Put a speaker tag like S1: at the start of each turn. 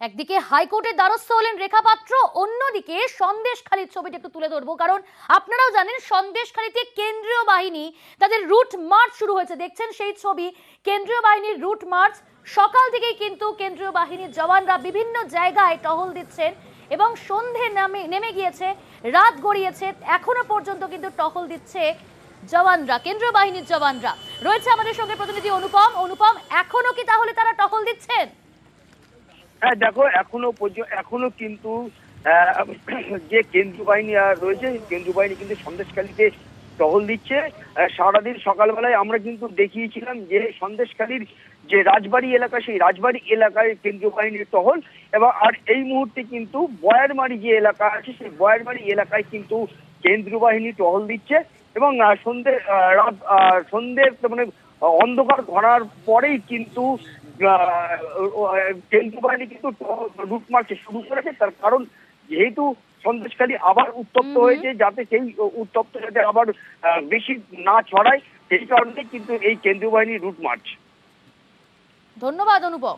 S1: একদিকে হাইকোর্টের দ্বারস্থ হলেন রেখা পাত্র, অন্যদিকে সন্দেশখালির ছবিটা একটু তুলে ধরবো, কারণ আপনারাও জানেন সন্দেশখালিতে কেন্দ্রীয় বাহিনী তাদের রুট মার্চ শুরু হয়েছে। দেখছেন সেই ছবি, কেন্দ্রীয় বাহিনীর রুট মার্চ। সকাল থেকেই কিন্তু কেন্দ্রীয় বাহিনীর জওয়ানরা বিভিন্ন জায়গায় টহল দিচ্ছেন এবং সন্ধে নেমে গিয়েছে, রাত গড়িয়েছে, এখনো পর্যন্ত কিন্তু টহল দিচ্ছে জওয়ানরা, কেন্দ্রীয় বাহিনীর জওয়ানরা। রয়েছে আমাদের সঙ্গে প্রতিনিধি অনুপম। অনুপম, এখনো কি তাহলে তারা টহল দিচ্ছেন?
S2: হ্যাঁ দেখো, এখনো কিন্তু যে কেন্দ্রীয় বাহিনী রয়েছে, কেন্দ্রীয় বাহিনী কিন্তু সন্দেশখালীতে টহল দিচ্ছে। সারাদিন সকালবেলায় আমরা কিন্তু দেখিয়েছিলাম যে সন্দেশখালীর যে রাজবাড়ি এলাকা, সেই রাজবাড়ি এলাকায় কেন্দ্রীয় বাহিনীর টহল, এবং আর এই মুহূর্তে কিন্তু বয়ারমারি যে এলাকা আছে, সেই বয়ারমারি এলাকায় কিন্তু কেন্দ্রীয় বাহিনী টহল দিচ্ছে। এবং সন্ধ্যে মানে অন্ধকার ঘরার পরেই কিন্তু কেন্দ্রীয় বাহিনী কিন্তু রুট মার্চ শুরু করেছে। তার কারণ যেহেতু সন্দেশখালী আবার উত্তপ্ত হয়েছে, যাতে সেই উত্তপ্ত যাতে আবার বেশি না ছড়ায়, সেই কারণে কিন্তু এই কেন্দ্রীয় বাহিনীর রুট মার্চ।
S1: ধন্যবাদ অনুপম।